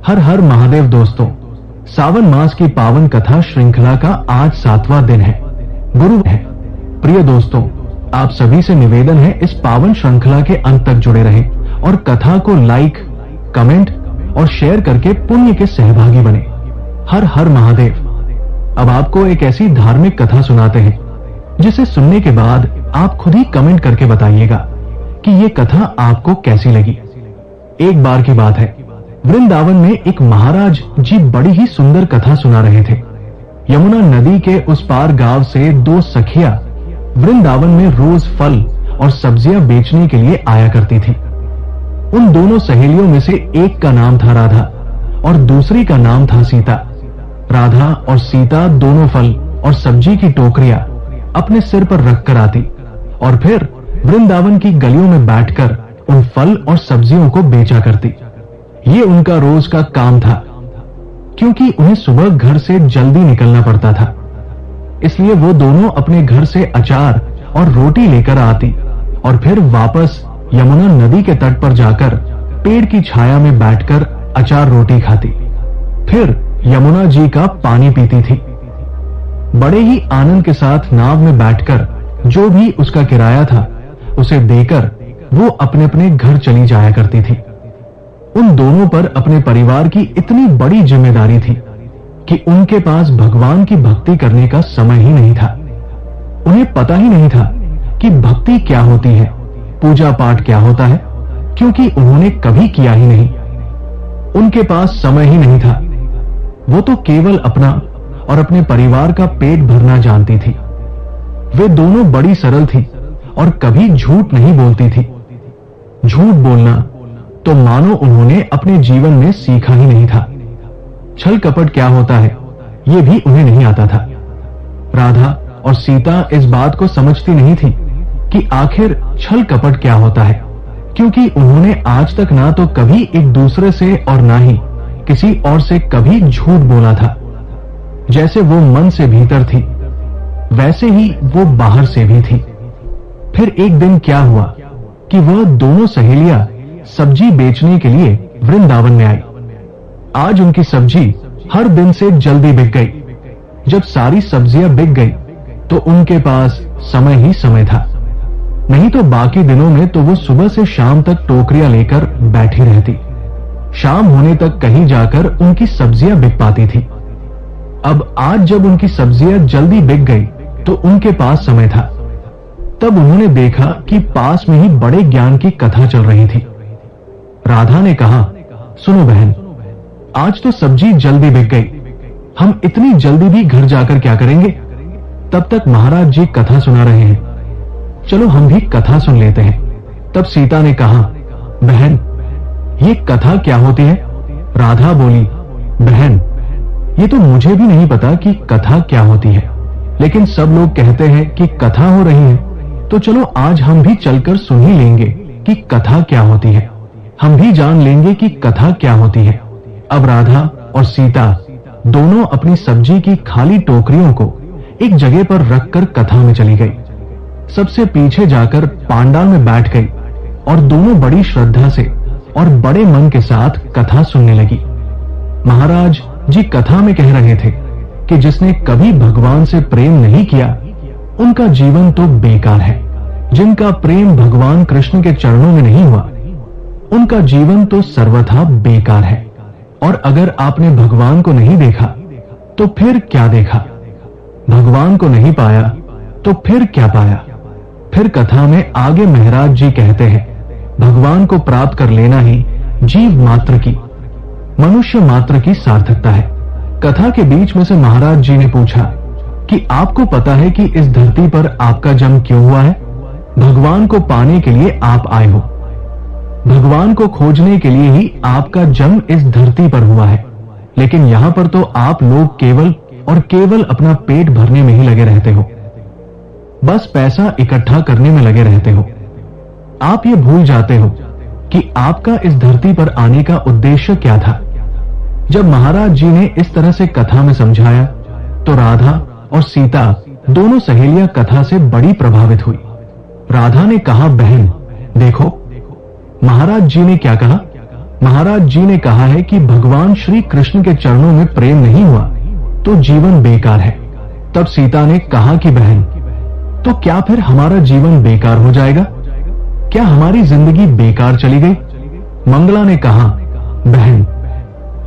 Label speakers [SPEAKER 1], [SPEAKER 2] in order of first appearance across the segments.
[SPEAKER 1] हर हर महादेव दोस्तों, सावन मास की पावन कथा श्रृंखला का आज 7वां दिन है, गुरु है। प्रिय दोस्तों, आप सभी से निवेदन है इस पावन श्रृंखला के अंत तक जुड़े रहें और कथा को लाइक, कमेंट और शेयर करके पुण्य के सहभागी बने। हर हर महादेव। अब आपको एक ऐसी धार्मिक कथा सुनाते हैं जिसे सुनने के बाद आप खुद ही कमेंट करके बताइएगा कि ये कथा आपको कैसी लगी। एक बार की बात है, वृंदावन में एक महाराज जी बड़ी ही सुंदर कथा सुना रहे थे। यमुना नदी के उस पार गांव से दो सखियां वृंदावन में रोज फल और सब्जियां बेचने के लिए आया करती थी। उन दोनों सहेलियों में से एक का नाम था राधा और दूसरी का नाम था सीता। राधा और सीता दोनों फल और सब्जी की टोकरियां अपने सिर पर रखकर आती और फिर वृंदावन की गलियों में बैठकर उन फल और सब्जियों को बेचा करती। ये उनका रोज का काम था, क्योंकि उन्हें सुबह घर से जल्दी निकलना पड़ता था। इसलिए वो दोनों अपने घर से अचार और रोटी लेकर आती और फिर वापस यमुना नदी के तट पर जाकर पेड़ की छाया में बैठकर अचार रोटी खाती, फिर यमुना जी का पानी पीती थी। बड़े ही आनंद के साथ नाव में बैठकर जो भी उसका किराया था उसे देकर वो अपने अपने घर चली जाया करती थी। उन दोनों पर अपने परिवार की इतनी बड़ी जिम्मेदारी थी कि उनके पास भगवान की भक्ति करने का समय ही नहीं था। उन्हें पता ही नहीं था कि भक्ति क्या होती है, पूजा पाठ क्या होता है, क्योंकि उन्होंने कभी किया ही नहीं। उनके पास समय ही नहीं था। वो तो केवल अपना और अपने परिवार का पेट भरना जानती थी। वे दोनों बड़ी सरल थी और कभी झूठ नहीं बोलती थी। झूठ बोलना तो मानो उन्होंने अपने जीवन में सीखा ही नहीं था। छल कपट क्या होता है ये भी उन्हें नहीं आता था। राधा और सीता इस बात को समझती नहीं थी कि आखिर छल कपट क्या होता है, क्योंकि उन्होंने आज तक ना तो कभी एक दूसरे से और ना ही किसी और से कभी झूठ बोला था। जैसे वो मन से भीतर थी वैसे ही वो बाहर से भी थी। फिर एक दिन क्या हुआ कि वह दोनों सहेलियां सब्जी बेचने के लिए वृंदावन में आई। आज उनकी सब्जी हर दिन से जल्दी बिक गई। जब सारी सब्जियां बिक गई तो उनके पास समय ही समय था, नहीं तो बाकी दिनों में तो वो सुबह से शाम तक टोकरियां लेकर बैठी रहती। शाम होने तक कहीं जाकर उनकी सब्जियां बिक पाती थी। अब आज जब उनकी सब्जियां जल्दी बिक गई तो उनके पास समय था। तब उन्होंने देखा कि पास में ही बड़े ज्ञान की कथा चल रही थी। राधा ने कहा, सुनो बहन, आज तो सब्जी जल्दी बिक गई, हम इतनी जल्दी भी घर जाकर क्या करेंगे? तब तक महाराज जी कथा सुना रहे हैं, चलो हम भी कथा सुन लेते हैं। तब सीता ने कहा, बहन ये कथा क्या होती है? राधा बोली, बहन ये तो मुझे भी नहीं पता कि कथा क्या होती है, लेकिन सब लोग कहते हैं कि कथा हो रही है, तो चलो आज हम भी चलकर सुन ही लेंगे कि कथा क्या होती है। हम भी जान लेंगे कि कथा क्या होती है। अब राधा और सीता दोनों अपनी सब्जी की खाली टोकरियों को एक जगह पर रखकर कथा में चली गई। सबसे पीछे जाकर पांडाल में बैठ गई और दोनों बड़ी श्रद्धा से और बड़े मन के साथ कथा सुनने लगी। महाराज जी कथा में कह रहे थे कि जिसने कभी भगवान से प्रेम नहीं किया उनका जीवन तो बेकार है। जिनका प्रेम भगवान कृष्ण के चरणों में नहीं हुआ उनका जीवन तो सर्वथा बेकार है। और अगर आपने भगवान को नहीं देखा तो फिर क्या देखा? भगवान को नहीं पाया तो फिर क्या पाया? फिर कथा में आगे महाराज जी कहते हैं, भगवान को प्राप्त कर लेना ही जीव मात्र की, मनुष्य मात्र की सार्थकता है। कथा के बीच में से महाराज जी ने पूछा कि आपको पता है कि इस धरती पर आपका जन्म क्यों हुआ है? भगवान को पाने के लिए आप आए हो। भगवान को खोजने के लिए ही आपका जन्म इस धरती पर हुआ है, लेकिन यहां पर तो आप लोग केवल और केवल अपना पेट भरने में ही लगे रहते हो, बस पैसा इकट्ठा करने में लगे रहते हो। आप ये भूल जाते हो कि आपका इस धरती पर आने का उद्देश्य क्या था। जब महाराज जी ने इस तरह से कथा में समझाया तो राधा और सीता दोनों सहेलियां कथा से बड़ी प्रभावित हुई। राधा ने कहा, बहन देखो महाराज जी ने क्या कहा, महाराज जी ने कहा है कि भगवान श्री कृष्ण के चरणों में प्रेम नहीं हुआ तो जीवन बेकार है। तब सीता ने कहा कि बहन, तो क्या फिर हमारा जीवन बेकार हो जाएगा? क्या हमारी जिंदगी बेकार चली गई? मंगला ने कहा, बहन,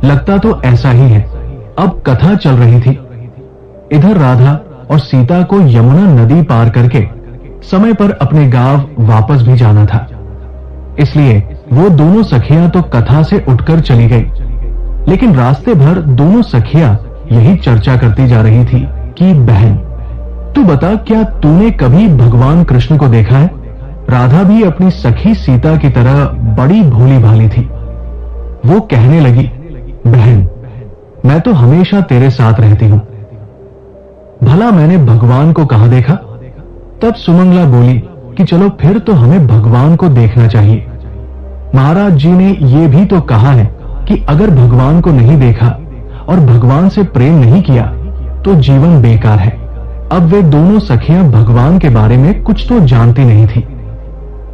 [SPEAKER 1] लगता तो ऐसा ही है। अब कथा चल रही थी। इधर राधा और सीता को यमुना नदी पार करके समय पर अपने गांव वापस भी जाना था, इसलिए वो दोनों सखियां तो कथा से उठकर चली गई। लेकिन रास्ते भर दोनों सखियां यही चर्चा करती जा रही थी कि बहन, तू बता, क्या तूने कभी भगवान कृष्ण को देखा है? राधा भी अपनी सखी सीता की तरह बड़ी भोली भाली थी। वो कहने लगी, बहन, मैं तो हमेशा तेरे साथ रहती हूं, भला मैंने भगवान को कहां देखा? तब सुमंगला बोली कि चलो फिर तो हमें भगवान को देखना चाहिए। महाराज जी ने यह भी तो कहा है कि अगर भगवान को नहीं देखा और भगवान से प्रेम नहीं किया तो जीवन बेकार है। अब वे दोनों सखियां भगवान के बारे में कुछ तो जानती नहीं थी।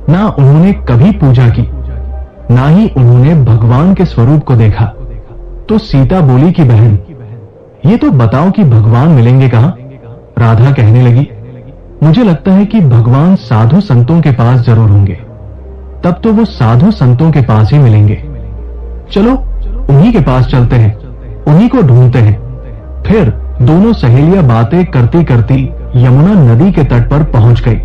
[SPEAKER 1] ना उन्होंने कभी पूजा की, ना ही उन्होंने भगवान के स्वरूप को देखा। तो सीता बोली कि बहन, ये तो बताओ कि भगवान मिलेंगे कहां? राधा कहने लगी, मुझे लगता है कि भगवान साधु संतों के पास जरूर होंगे। तब तो वो साधु संतों के पास ही मिलेंगे। चलो उन्हीं के पास चलते हैं, उन्हीं को ढूंढते हैं। फिर दोनों सहेलियां बातें करती करती यमुना नदी के तट पर पहुंच गई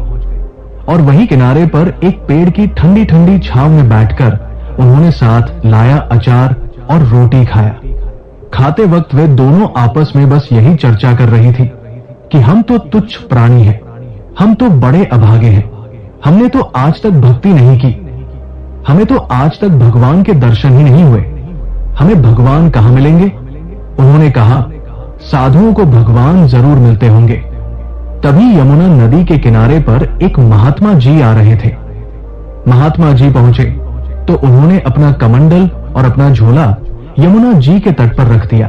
[SPEAKER 1] और वहीं किनारे पर एक पेड़ की ठंडी ठंडी छांव में बैठकर उन्होंने साथ लाया अचार और रोटी खाया। खाते वक्त वे दोनों आपस में बस यही चर्चा कर रही थी कि हम तो तुच्छ प्राणी हैं, हम तो बड़े अभागे हैं, हमने तो आज तक भक्ति नहीं की, हमें तो आज तक भगवान के दर्शन ही नहीं हुए, हमें भगवान कहां मिलेंगे? उन्होंने कहा, साधुओं को भगवान जरूर मिलते होंगे। तभी यमुना नदी के किनारे पर एक महात्मा जी आ रहे थे। महात्मा जी पहुंचे तो उन्होंने अपना कमंडल और अपना झोला यमुना जी के तट पर रख दिया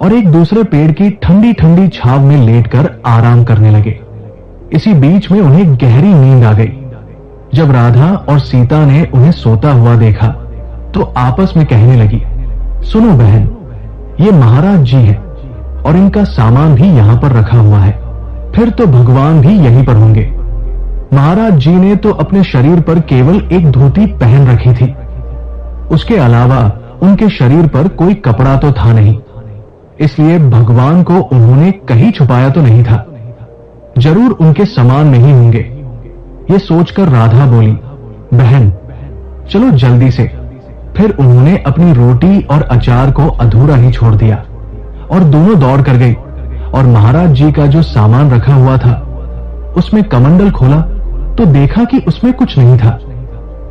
[SPEAKER 1] और एक दूसरे पेड़ की ठंडी ठंडी छांव में लेटकर आराम करने लगे। इसी बीच में उन्हें गहरी नींद आ गई। जब राधा और सीता ने उन्हें सोता हुआ देखा तो आपस में कहने लगी, सुनो बहन, ये महाराज जी हैं और इनका सामान भी यहां पर रखा हुआ है, फिर तो भगवान भी यहीं पर होंगे। महाराज जी ने तो अपने शरीर पर केवल एक धोती पहन रखी थी, उसके अलावा उनके शरीर पर कोई कपड़ा तो था नहीं, इसलिए भगवान को उन्होंने कहीं छुपाया तो नहीं था, जरूर उनके समान नहीं होंगे। ये सोचकर राधा बोली, बहन चलो जल्दी से। फिर उन्होंने अपनी रोटी और अचार को अधूरा ही छोड़ दिया और दोनों दौड़ कर गई और महाराज जी का जो सामान रखा हुआ था उसमें कमंडल खोला तो देखा कि उसमें कुछ नहीं था।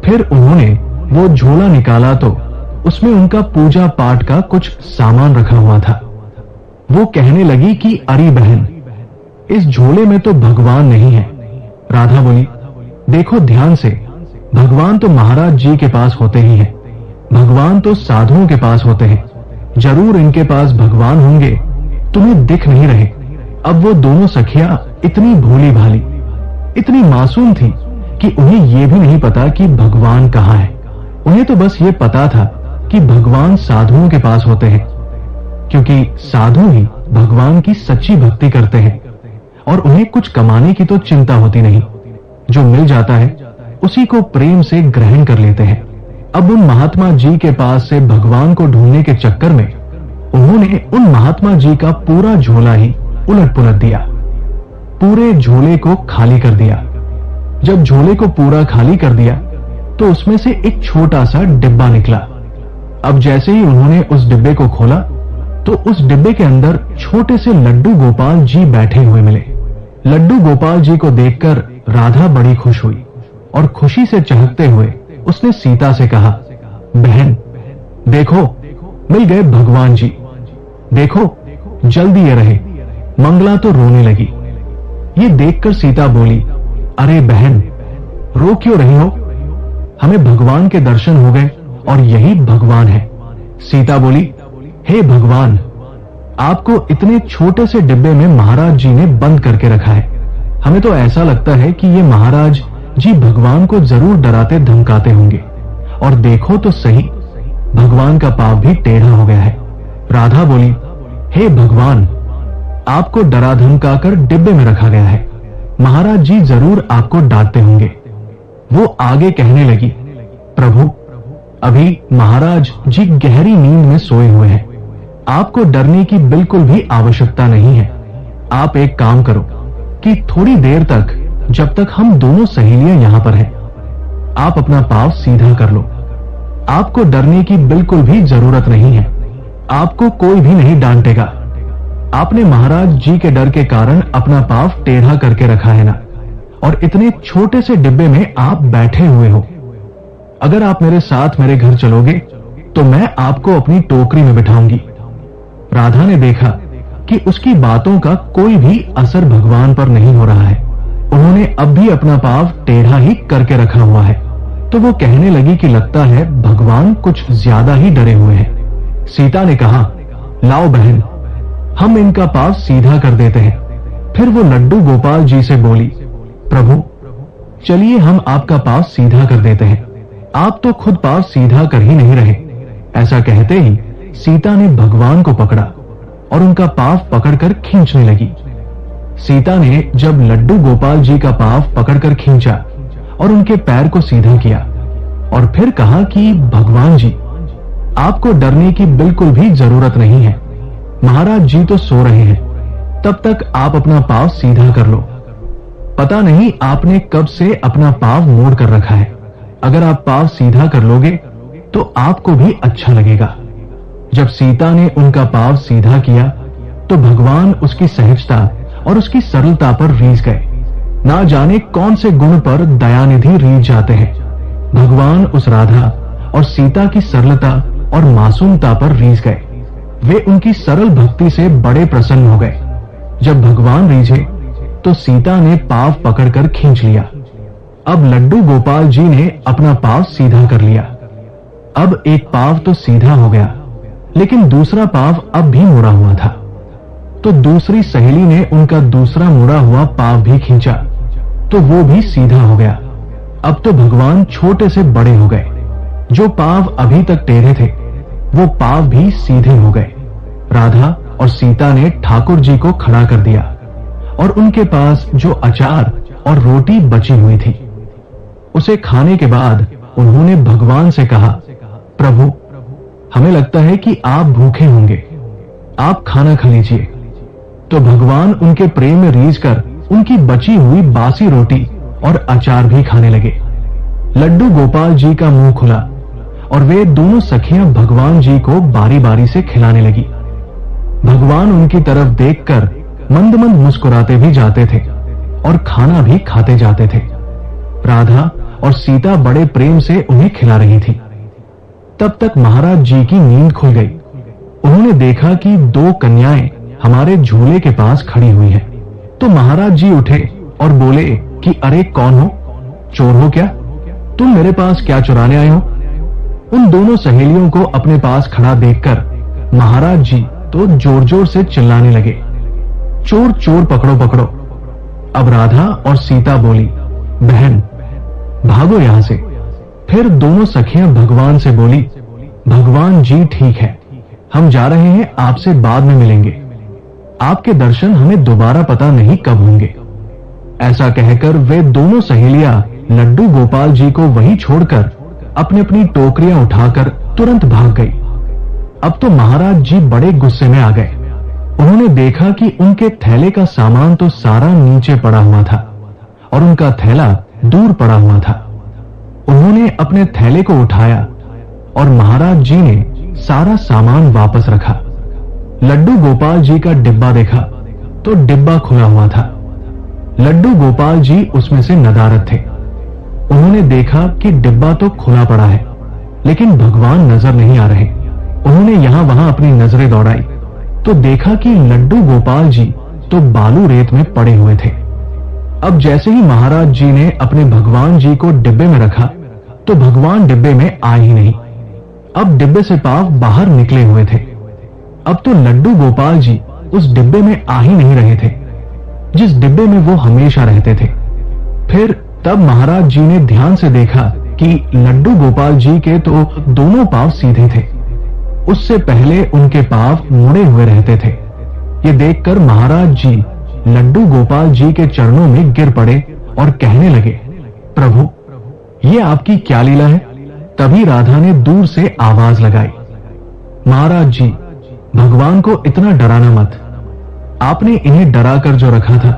[SPEAKER 1] फिर उन्होंने वो झोला निकाला तो उसमें उनका पूजा पाठ का कुछ सामान रखा हुआ था। वो कहने लगी कि अरे बहन, इस झोले में तो भगवान नहीं है। राधा बोली, देखो ध्यान से, भगवान तो महाराज जी के पास होते ही हैं, भगवान तो साधुओं के पास होते हैं, जरूर इनके पास भगवान होंगे, तुम्हें दिख नहीं रहे। अब वो दोनों सखियां इतनी भोली भाली, इतनी मासूम थी कि उन्हें यह भी नहीं पता कि भगवान कहां है। उन्हें तो बस ये पता था कि भगवान साधुओं के पास होते हैं, क्योंकि साधु ही भगवान की सच्ची भक्ति करते हैं और उन्हें कुछ कमाने की तो चिंता होती नहीं, जो मिल जाता है उसी को प्रेम से ग्रहण कर लेते हैं। अब उन महात्मा जी के पास से भगवान को ढूंढने के चक्कर में उन्होंने उन महात्मा जी का पूरा झोला ही उलट पुलट दिया, पूरे झोले को खाली कर दिया। जब झोले को पूरा खाली कर दिया तो उसमें से एक छोटा सा डिब्बा निकला। अब जैसे ही उन्होंने उस डिब्बे को खोला तो उस डिब्बे के अंदर छोटे से लड्डू गोपाल जी बैठे हुए मिले। लड्डू गोपाल जी को देखकर राधा बड़ी खुश हुई और खुशी से चहकते हुए उसने सीता से कहा, बहन देखो, मिल गए भगवान जी, देखो जल्दी ये रहे। मंगला तो रोने लगी। ये देखकर सीता बोली, अरे बहन रो क्यों रही हो, हमें भगवान के दर्शन हो गए और यही भगवान है। सीता बोली, हे भगवान, आपको इतने छोटे से डिब्बे में महाराज जी ने बंद करके रखा है। हमें तो ऐसा लगता है कि ये महाराज जी भगवान को जरूर डराते धमकाते होंगे। और देखो तो सही, भगवान का पाव भी टेढ़ा हो गया है। राधा बोली, हे भगवान, आपको डरा धमकाकर डिब्बे में रखा गया है। महाराज जी जरूर आपको डांटते होंगे। वो आगे कहने लगी, प्रभु, अभी महाराज जी गहरी नींद में सोए हुए हैं। आपको डरने की बिल्कुल भी आवश्यकता नहीं है। आप एक काम करो कि थोड़ी देर तक, जब तक हम दोनों सहेलियां यहां पर हैं, आप अपना पांव सीधा कर लो। आपको डरने की बिल्कुल भी जरूरत नहीं है। आपको कोई भी नहीं डांटेगा। आपने महाराज जी के डर के कारण अपना पांव टेढ़ा करके रखा है ना, और इतने छोटे से डिब्बे में आप बैठे हुए हो। अगर आप मेरे साथ मेरे घर चलोगे तो मैं आपको अपनी टोकरी में बिठाऊंगी। राधा ने देखा कि उसकी बातों का कोई भी असर भगवान पर नहीं हो रहा है। उन्होंने अब भी अपना पांव टेढ़ा ही करके रखा हुआ है। तो वो कहने लगी कि लगता है भगवान कुछ ज्यादा ही डरे हुए हैं। सीता ने कहा, लाओ बहन, हम इनका पांव सीधा कर देते हैं। फिर वो लड्डू गोपाल जी से बोली, प्रभु, चलिए हम आपका पांव सीधा कर देते हैं। आप तो खुद पांव सीधा कर ही नहीं रहे। ऐसा कहते ही सीता ने भगवान को पकड़ा और उनका पांव पकड़कर खींचने लगी। सीता ने जब लड्डू गोपाल जी का पांव पकड़कर खींचा और उनके पैर को सीधा किया और फिर कहा कि भगवान जी, आपको डरने की बिल्कुल भी जरूरत नहीं है। महाराज जी तो सो रहे हैं, तब तक आप अपना पांव सीधा कर लो। पता नहीं आपने कब से अपना पांव मोड़ कर रखा है। अगर आप पांव सीधा कर लोगे तो आपको भी अच्छा लगेगा। जब सीता ने उनका पांव सीधा किया तो भगवान उसकी सहजता और उसकी सरलता पर रीझ गए। ना जाने कौन से गुण पर दयानिधि रीझ जाते हैं। भगवान उस राधा और सीता की सरलता और मासूमता पर रीझ गए। वे उनकी सरल भक्ति से बड़े प्रसन्न हो गए। जब भगवान रीझे तो सीता ने पांव पकड़कर खींच लिया। अब लड्डू गोपाल जी ने अपना पांव सीधा कर लिया। अब एक पांव तो सीधा हो गया, लेकिन दूसरा पांव अब भी मुड़ा हुआ था। तो दूसरी सहेली ने उनका दूसरा मुड़ा हुआ पांव भी खींचा तो वो भी सीधा हो गया। अब तो भगवान छोटे से बड़े हो गए। जो पांव अभी तक टेढ़े थे वो पांव भी सीधे हो गए। राधा और सीता ने ठाकुर जी को खड़ा कर दिया और उनके पास जो अचार और रोटी बची हुई थी उसे खाने के बाद उन्होंने भगवान से कहा, प्रभु, हमें लगता है कि आप भूखे होंगे, आप खाना खा लीजिए। तो भगवान उनके प्रेम में रीझकर उनकी बची हुई बासी रोटी और अचार भी खाने लगे। लड्डू गोपाल जी का मुंह खुला और वे दोनों सखियां भगवान जी को बारी बारी से खिलाने लगी। भगवान उनकी तरफ देखकर मंद मंद मुस्कुराते भी जाते थे और खाना भी खाते जाते थे। राधा और सीता बड़े प्रेम से उन्हें खिला रही थी। तब तक महाराज जी की नींद खुल गई। उन्होंने देखा कि दो कन्याएं हमारे झूले के पास खड़ी हुई हैं। तो महाराज जी उठे और बोले कि अरे कौन हो, चोर हो क्या? तुम मेरे पास क्या चुराने आए हो? उन दोनों सहेलियों को अपने पास खड़ा देखकर महाराज जी तो जोर जोर से चिल्लाने लगे, चोर चोर, पकड़ो पकड़ो। अब राधा और सीता बोली, बहन भागो यहां से। फिर दोनों सखियां भगवान से बोली, भगवान जी ठीक है, हम जा रहे हैं, आपसे बाद में मिलेंगे। आपके दर्शन हमें दोबारा पता नहीं कब होंगे। ऐसा कहकर वे दोनों सहेलियां लड्डू गोपाल जी को वहीं छोड़कर अपनी अपनी टोकरियां उठाकर तुरंत भाग गई। अब तो महाराज जी बड़े गुस्से में आ गए। उन्होंने देखा कि उनके थैले का सामान तो सारा नीचे पड़ा हुआ था और उनका थैला दूर पड़ा हुआ था। उन्होंने अपने थैले को उठाया और महाराज जी ने सारा सामान वापस रखा। लड्डू गोपाल जी का डिब्बा देखा तो डिब्बा खुला हुआ था। लड्डू गोपाल जी उसमें से नदारद थे। उन्होंने देखा कि डिब्बा तो खुला पड़ा है, लेकिन भगवान नजर नहीं आ रहे। उन्होंने यहां वहां अपनी नजरें दौड़ाई तो देखा कि लड्डू गोपाल जी तो बालू रेत में पड़े हुए थे। अब जैसे ही महाराज जी ने अपने भगवान जी को डिब्बे में रखा तो भगवान डिब्बे में आए ही नहीं। अब डिब्बे से पांव बाहर निकले हुए थे। अब तो लड्डू गोपाल जी उस डिब्बे में आ ही नहीं रहे थे जिस डिब्बे में वो हमेशा रहते थे। फिर तब महाराज जी ने ध्यान से देखा कि लड्डू गोपाल जी के तो दोनों पांव सीधे थे, उससे पहले उनके पांव मुड़े हुए रहते थे। ये देखकर महाराज जी लड्डू गोपाल जी के चरणों में गिर पड़े और कहने लगे, प्रभु, ये आपकी क्या लीला है? तभी राधा ने दूर से आवाज लगाई, महाराज जी, भगवान को इतना डराना मत। आपने इन्हें डरा कर जो रखा था,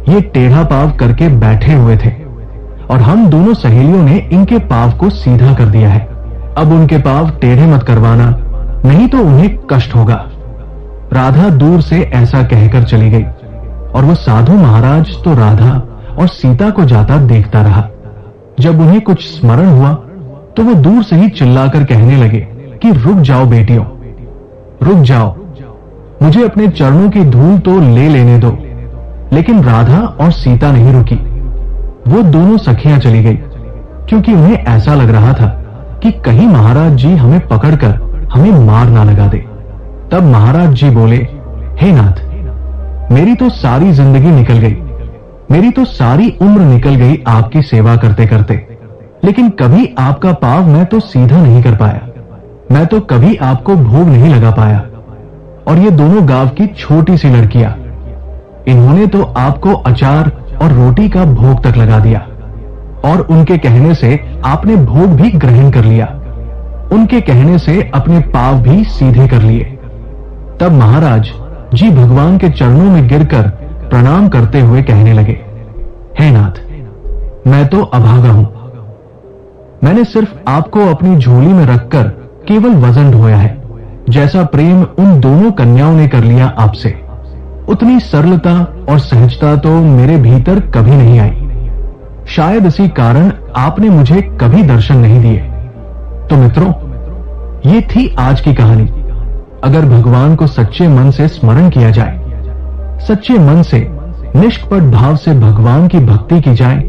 [SPEAKER 1] ये टेढ़ा पाव करके बैठे हुए थे और हम दोनों सहेलियों ने इनके पाव को सीधा कर दिया है। अब उनके पाव टेढ़े मत करवाना, नहीं तो उन्हें कष्ट होगा। राधा दूर से ऐसा कहकर चली गई और वो साधु महाराज तो राधा और सीता को जाता देखता रहा। जब उन्हें कुछ स्मरण हुआ तो वो दूर से ही चिल्लाकर कहने लगे कि रुक जाओ बेटियों, रुक जाओ, मुझे अपने चरणों की धूल तो ले लेने दो। लेकिन राधा और सीता नहीं रुकी। वो दोनों सखियां चली गई, क्योंकि उन्हें ऐसा लग रहा था कि कहीं महाराज जी हमें पकड़कर हमें मार ना लगा दे। तब महाराज जी बोले, हे नाथ, मेरी तो सारी जिंदगी निकल गई, मेरी तो सारी उम्र निकल गई आपकी सेवा करते करते, लेकिन कभी आपका पाव मैं तो सीधा नहीं कर पाया, मैं तो कभी आपको भोग नहीं लगा पाया। और ये दोनों गांव की छोटी सी लड़कियां, इन्होंने तो आपको अचार और रोटी का भोग तक लगा दिया और उनके कहने से आपने भोग भी ग्रहण कर लिया, उनके कहने से अपने पाव भी सीधे कर लिए। तब महाराज जी भगवान के चरणों में गिरकर प्रणाम करते हुए कहने लगे, हे नाथ, मैं तो अभागा हूं, मैंने सिर्फ आपको अपनी झोली में रखकर केवल वजन ढोया है। जैसा प्रेम उन दोनों कन्याओं ने कर लिया आपसे, उतनी सरलता और सहजता तो मेरे भीतर कभी नहीं आई। शायद इसी कारण आपने मुझे कभी दर्शन नहीं दिए। तो मित्रों, ये थी आज की कहानी। अगर भगवान को सच्चे मन से स्मरण किया जाए, सच्चे मन से निष्कपट भाव से भगवान की भक्ति की जाए,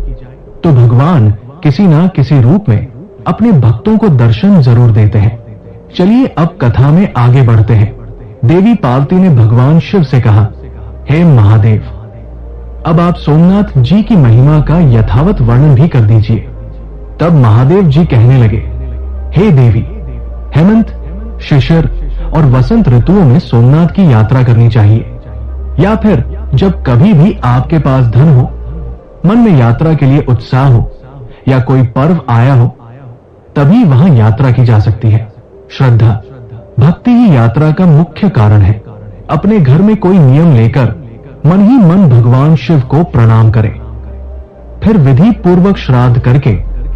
[SPEAKER 1] तो भगवान किसी ना किसी रूप में अपने भक्तों को दर्शन जरूर देते हैं। चलिए अब कथा में आगे बढ़ते हैं। देवी पार्वती ने भगवान शिव से कहा, हे महादेव, अब आप सोमनाथ जी की महिमा का यथावत वर्णन भी कर दीजिए। तब महादेव जी कहने लगे, हे देवी, हेमंत, शिशिर और वसंत ऋतुओं में सोमनाथ की यात्रा करनी चाहिए, या फिर जब कभी भी आपके पास धन हो, मन में यात्रा के लिए उत्साह हो या कोई पर्व आया हो, तभी वहां यात्रा की जा सकती है। श्रद्धा, भक्ति ही यात्रा का मुख्य कारण है। अपने घर में कोई नियम लेकर मन ही मन भगवान शिव को प्रणाम करें, फिर विधि पूर्वक श्राद्ध करके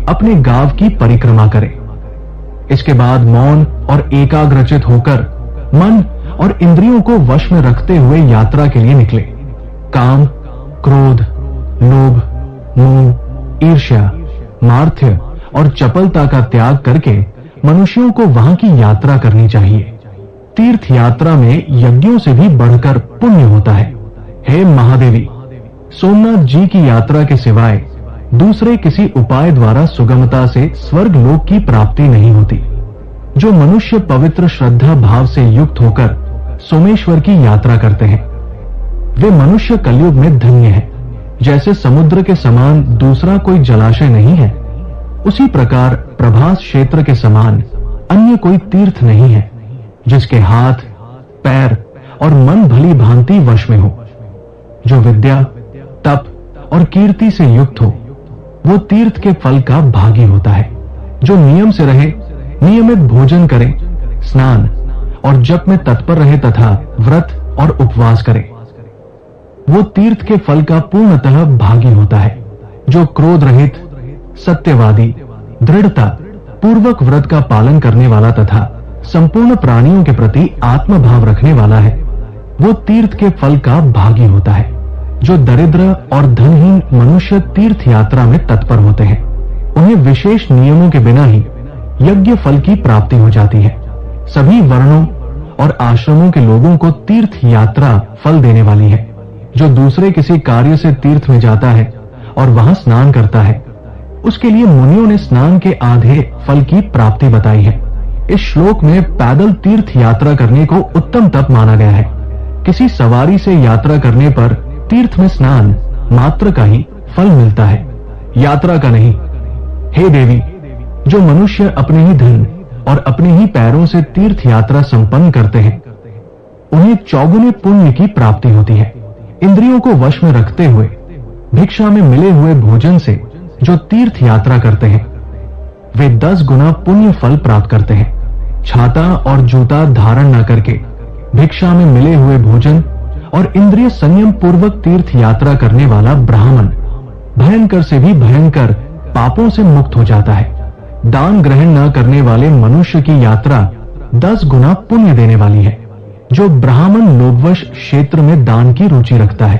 [SPEAKER 1] अपने गांव की परिक्रमा करें। इसके बाद मौन और एकाग्रचित होकर मन और इंद्रियों को वश में रखते हुए यात्रा के लिए निकले। काम, क्रोध, लोभ, मोह, ईर्ष्या, मार्थ्य और चपलता का त्याग करके मनुष्यों को वहां की यात्रा करनी चाहिए। तीर्थ यात्रा में यज्ञों से भी बढ़कर पुण्य होता है। हे महादेवी, सोमनाथ जी की यात्रा के सिवाय दूसरे किसी उपाय द्वारा सुगमता से स्वर्ग लोक की प्राप्ति नहीं होती। जो मनुष्य पवित्र श्रद्धा भाव से युक्त होकर सोमेश्वर की यात्रा करते हैं, वे मनुष्य कलयुग में धन्य है। जैसे समुद्र के समान दूसरा कोई जलाशय नहीं है, उसी प्रकार प्रभास क्षेत्र के समान अन्य कोई तीर्थ नहीं है जिसके हाथ, पैर और मन भली भांति वश में हो। जो विद्या, तप और कीर्ति से युक्त हो, वो तीर्थ के फल का भागी होता है। जो नियम से रहे, नियमित भोजन करे, स्नान और जप में तत्पर रहे तथा व्रत और उपवास करे, वो तीर्थ के फल का पूर्णतः भागी होता है। जो क्रोध रहित, सत्यवादी, दृढ़ता पूर्वक व्रत का पालन करने वाला तथा संपूर्ण प्राणियों के प्रति आत्मभाव रखने वाला है, वो तीर्थ के फल का भागी होता है। जो दरिद्र और धनहीन मनुष्य तीर्थ यात्रा में तत्पर होते हैं, उन्हें विशेष नियमों के बिना ही यज्ञ फल की प्राप्ति हो जाती है। सभी वर्णों और आश्रमों के लोगों को तीर्थ यात्रा फल देने वाली है। जो दूसरे किसी कार्य से तीर्थ में जाता है और वहां स्नान करता है, उसके लिए मुनियों ने स्नान के आधे फल की प्राप्ति बताई है। इस श्लोक में पैदल तीर्थ यात्रा करने को उत्तम तप माना गया है। किसी सवारी से यात्रा करने पर तीर्थ में स्नान मात्र का ही फल मिलता है, यात्रा का नहीं। हे देवी, जो मनुष्य अपने ही धन और अपने ही पैरों से तीर्थ यात्रा संपन्न करते हैं, उन्हें चौगुने पुण्य की प्राप्ति होती है। इंद्रियों को वश में रखते हुए भिक्षा में मिले हुए भोजन से जो तीर्थ यात्रा करते हैं, वे 10 गुना पुण्य फल प्राप्त करते हैं। छाता और जूता धारण न करके भिक्षा में मिले हुए भोजन और इंद्रिय संयम पूर्वक तीर्थ यात्रा करने वाला ब्राह्मण भयंकर से भी भयंकर पापों से मुक्त हो जाता है। दान ग्रहण न करने वाले मनुष्य की यात्रा 10 गुना पुण्य देने वाली है। जो ब्राह्मण लोभवश क्षेत्र में दान की रुचि रखता है,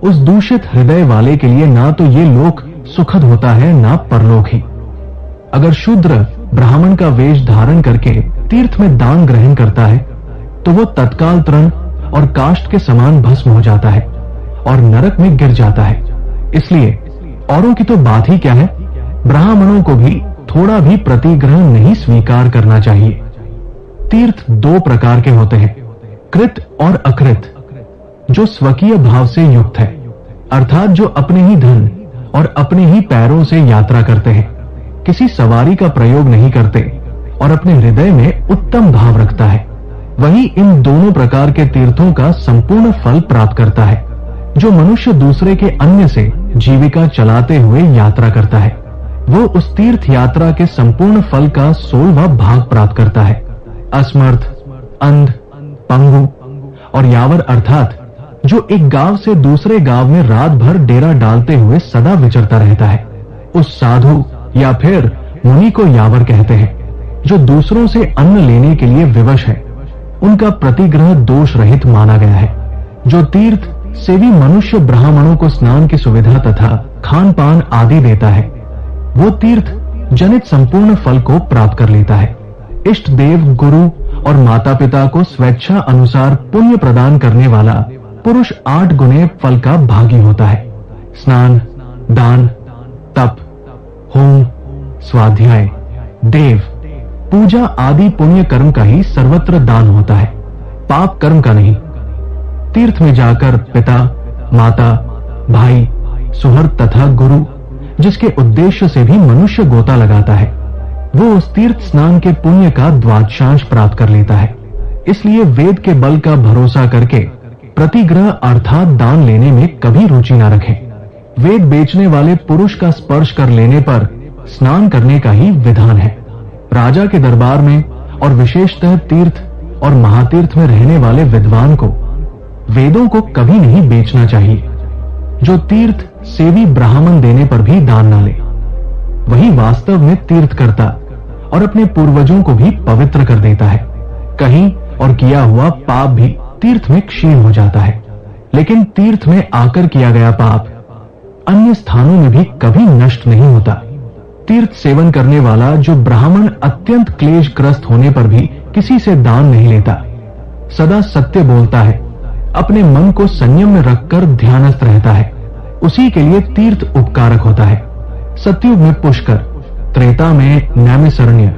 [SPEAKER 1] उस दूषित हृदय वाले के लिए ना तो ये लोक सुखद होता है, ना परलोक ही। अगर शूद्र ब्राह्मण का वेश धारण करके तीर्थ में दान ग्रहण करता है, तो वो तत्काल तृण और काष्ठ के समान भस्म हो जाता है और नरक में गिर जाता है। इसलिए औरों की तो बात ही क्या है, ब्राह्मणों को भी थोड़ा भी प्रतिग्रह नहीं स्वीकार करना चाहिए। तीर्थ 2 प्रकार के होते हैं, कृत और अकृत। जो स्वकीय भाव से युक्त है, अर्थात जो अपने ही धन और अपने ही पैरों से यात्रा करते हैं, किसी सवारी का प्रयोग नहीं करते और अपने हृदय में उत्तम भाव रखता है, वही इन दोनों प्रकार के तीर्थों का संपूर्ण फल प्राप्त करता है। जो मनुष्य दूसरे के अन्न से जीविका चलाते हुए यात्रा करता है, वो उस तीर्थ यात्रा के संपूर्ण फल का 16वां भाग प्राप्त करता है। असमर्थ, अंध, पंगु और यावर अर्थात जो एक गांव से दूसरे गांव में रात भर डेरा डालते हुए सदा विचरता रहता है, उस साधु या फिर मुनि को यावर कहते हैं। जो दूसरों से अन्न लेने के लिए विवश है, उनका प्रतिग्रह दोष रहित माना गया है। जो तीर्थ सेवी मनुष्य ब्राह्मणों को स्नान की सुविधा तथा खान पान आदि देता है, वो तीर्थ जनित संपूर्ण फल को प्राप्त कर लेता है। इष्ट देव, गुरु और माता पिता को स्वेच्छा अनुसार पुण्य प्रदान करने वाला पुरुष 8 गुने फल का भागी होता है। स्नान, दान, तप, होम, स्वाध्याय, देव, पूजा आदि पुण्य कर्म का ही सर्वत्र दान होता है, पाप कर्म का नहीं। तीर्थ में जाकर पिता, माता, भाई, सुहृद तथा गुरु, जिसके उद्देश्य से भी मनुष्य गोता लगाता है, वो उस तीर्थ स्नान के पुण्य का द्वादशांश प्राप्त कर लेता है। इसलिए वेद के बल का भरोसा करके प्रतिग्रह अर्थात दान लेने में कभी रुचि न रखें। वेद बेचने वाले पुरुष का स्पर्श कर लेने पर स्नान करने का ही विधान है। राजा के दरबार में और विशेषतः तीर्थ और महातीर्थ में रहने वाले विद्वान को वेदों को कभी नहीं बेचना चाहिए। जो तीर्थ सेवी ब्राह्मण देने पर भी दान न ले, वही वास्तव में तीर्थ करता और अपने पूर्वजों को भी पवित्र कर देता है। कहीं और किया हुआ पाप भी तीर्थ में क्षीण हो जाता है, लेकिन तीर्थ में आकर किया गया पाप अन्य स्थानों में भी कभी नष्ट नहीं होता। तीर्थ सेवन करने वाला जो ब्राह्मण अत्यंत क्लेशग्रस्त होने पर भी किसी से दान नहीं लेता, सदा सत्य बोलता है, अपने मन को संयम में रखकर ध्यानस्थ रहता है, उसी के लिए तीर्थ उपकारक होता है। सतयुग में पुष्कर, त्रेता में नैमिषारण्य,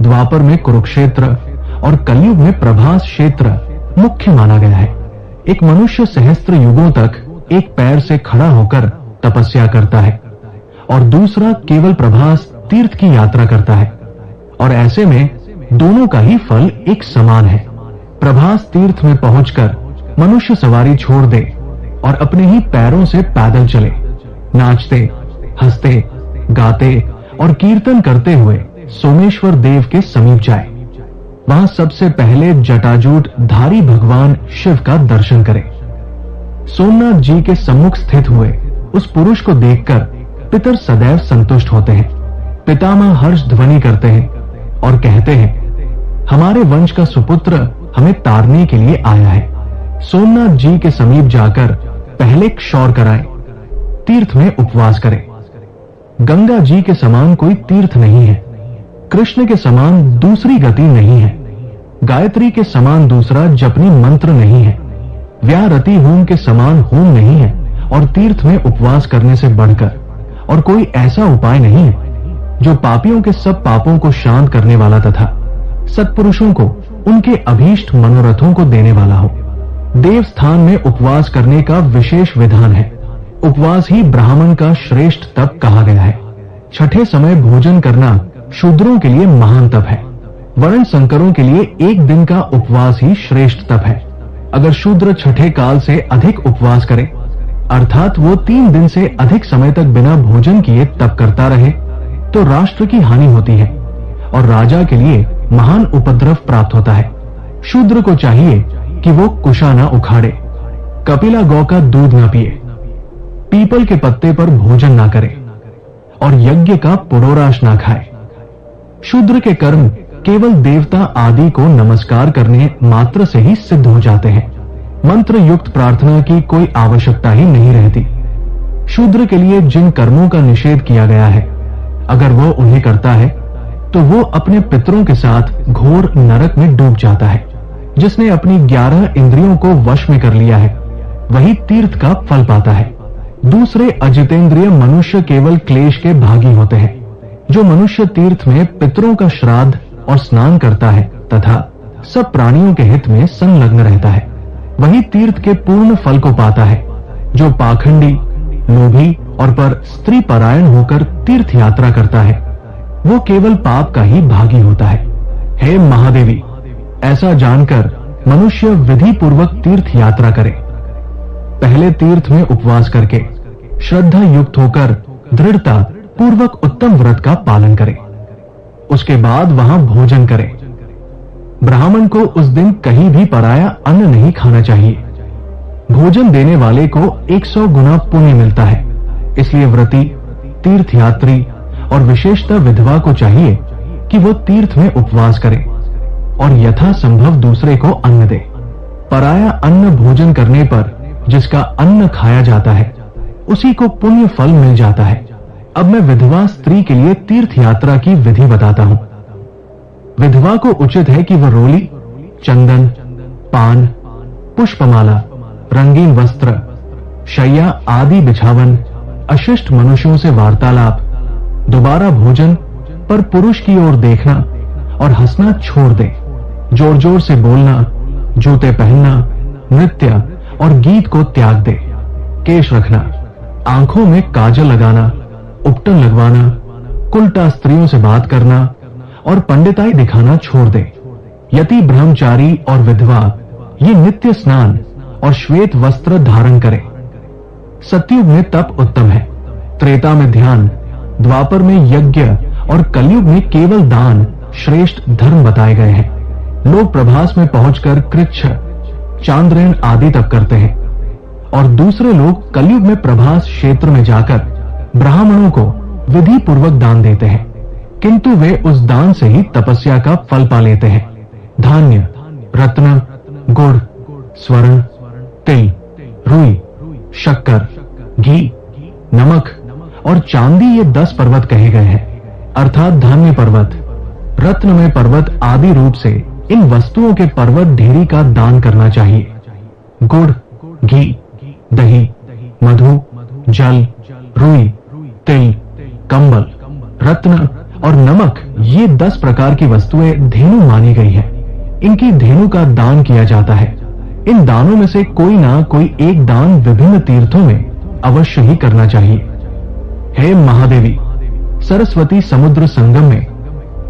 [SPEAKER 1] द्वापर में कुरुक्षेत्र और कलयुग में प्रभास क्षेत्र मुख्य माना गया है। एक मनुष्य सहस्त्र युगों तक एक पैर से खड़ा होकर तपस्या करता है और दूसरा केवल प्रभास तीर्थ की यात्रा करता है, और ऐसे में दोनों का ही फल एक समान है। प्रभास तीर्थ में पहुंचकर मनुष्य सवारी छोड़ दे और अपने ही पैरों से पैदल चले, नाचते, हंसते, गाते और कीर्तन करते हुए सोमेश्वर देव के समीप जाए। वहां सबसे पहले जटाजूट धारी भगवान शिव का दर्शन करे। सोमनाथ जी के सम्मुख स्थित हुए उस पुरुष को देखकर पितर सदैव संतुष्ट होते हैं। पितामह हर्ष ध्वनि करते हैं और कहते हैं, हमारे वंश का सुपुत्र हमें तारने के लिए आया है। सोमनाथ जी के समीप जाकर पहले क्षौर कराएं, तीर्थ में उपवास करें। गंगा जी के समान कोई तीर्थ नहीं है, कृष्ण के समान दूसरी गति नहीं है, गायत्री के समान दूसरा जपनी मंत्र नहीं है, व्यारति होम के समान होम नहीं है, और तीर्थ में उपवास करने से बढ़कर और कोई ऐसा उपाय नहीं है जो पापियों के सब पापों को शांत करने वाला तथा सत्पुरुषों को उनके अभीष्ट मनोरथों को देने वाला हो। देव स्थान में उपवास करने का विशेष विधान है। उपवास ही ब्राह्मण का श्रेष्ठ तप कहा गया है। छठे समय भोजन करना शूद्रों के लिए महान तप है। वर्ण संकरों के लिए एक दिन का उपवास ही श्रेष्ठ तप है। अगर शूद्र छठे काल से अधिक उपवास करे, अर्थात वो 3 दिन से अधिक समय तक बिना भोजन किए तप करता रहे, तो राष्ट्र की हानि होती है और राजा के लिए महान उपद्रव प्राप्त होता है। शूद्र को चाहिए कि वो कुशा न उखाड़े, कपिला गौ का दूध न पिए, पीपल के पत्ते पर भोजन ना करे और यज्ञ का पुरोराश ना खाए। शूद्र के कर्म केवल देवता आदि को नमस्कार करने मात्र से ही सिद्ध हो जाते हैं। मंत्र युक्त प्रार्थना की कोई आवश्यकता ही नहीं रहती। शूद्र के लिए जिन कर्मों का निषेध किया गया है, अगर वो उन्हें करता है तो वो अपने पितरों के साथ घोर नरक में डूब जाता है। जिसने अपनी 11 इंद्रियों को वश में कर लिया है, वही तीर्थ का फल पाता है। दूसरे अजितेंद्रिय मनुष्य केवल क्लेश के भागी होते हैं। जो मनुष्य तीर्थ में पितरों का श्राद्ध और स्नान करता है तथा सब प्राणियों के हित में संलग्न रहता है, वही तीर्थ के पूर्ण फल को पाता है। जो पाखंडी, लोभी और पर स्त्री परायण होकर तीर्थ यात्रा करता है, वो केवल पाप का ही भागी होता है। हे महादेवी, ऐसा जानकर मनुष्य विधि पूर्वक तीर्थ यात्रा करे। पहले तीर्थ में उपवास करके श्रद्धा युक्त होकर दृढ़ता पूर्वक उत्तम व्रत का पालन करे। उसके बाद वहां भोजन करे। ब्राह्मण को उस दिन कहीं भी पराया अन्न नहीं खाना चाहिए। भोजन देने वाले को 100 गुना पुण्य मिलता है। इसलिए व्रती, तीर्थयात्री और विशेषतः विधवा को चाहिए कि वो तीर्थ में उपवास करे और यथा संभव दूसरे को अन्न दे। पराया अन्न भोजन करने पर जिसका अन्न खाया जाता है, उसी को पुण्य फल मिल जाता है। अब मैं विधवा स्त्री के लिए तीर्थ यात्रा की विधि बताता हूं। विधवा को उचित है कि वह रोली, चंदन, पान, पुष्पमाला, रंगीन वस्त्र, शैया आदि बिछावन, अशिष्ट मनुष्यों से वार्तालाप, दोबारा भोजन पर पुरुष की ओर देखना और हंसना छोड़ दे। जोर जोर से बोलना, जूते पहनना, नृत्य और गीत को त्याग दे। केश रखना, आंखों में काजल लगाना, उपटन लगवाना, उल्टा स्त्रियों से बात करना और पंडिताई दिखाना छोड़ दे। यति, ब्रह्मचारी और विधवा ये नित्य स्नान और श्वेत वस्त्र धारण करे। सतयुग में तप उत्तम है, त्रेता में ध्यान, द्वापर में यज्ञ और कलयुग में केवल दान श्रेष्ठ धर्म बताए गए हैं। लोग प्रभास में पहुंचकर कृच्छ, चांद्रयन आदि तप करते हैं और दूसरे लोग कलयुग में प्रभास क्षेत्र में जाकर ब्राह्मणों को विधि पूर्वक दान देते हैं, किंतु वे उस दान से ही तपस्या का फल पा लेते हैं। धान्य, रत्न, गुड़, स्वर्ण, तिल, रुई, शक्कर, घी, नमक और चांदी ये 10 पर्वत कहे गए हैं, अर्थात धान्य पर्वत, रत्नमय पर्वत आदि रूप से इन वस्तुओं के पर्वत ढेरी का दान करना चाहिए। गुड़, घी, दही, मधु, जल, रुई, तिल, कंबल, रत्न और नमक ये 10 प्रकार की वस्तुएं धेनु मानी गई हैं। इनकी धेनु का दान किया जाता है। इन दानों में से कोई ना कोई एक दान विभिन्न तीर्थों में अवश्य ही करना चाहिए। हे महादेवी, सरस्वती समुद्र संगम में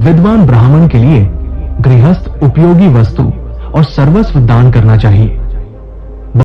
[SPEAKER 1] विद्वान ब्राह्मण के लिए गृहस्थ उपयोगी वस्तु और सर्वस्व दान करना चाहिए।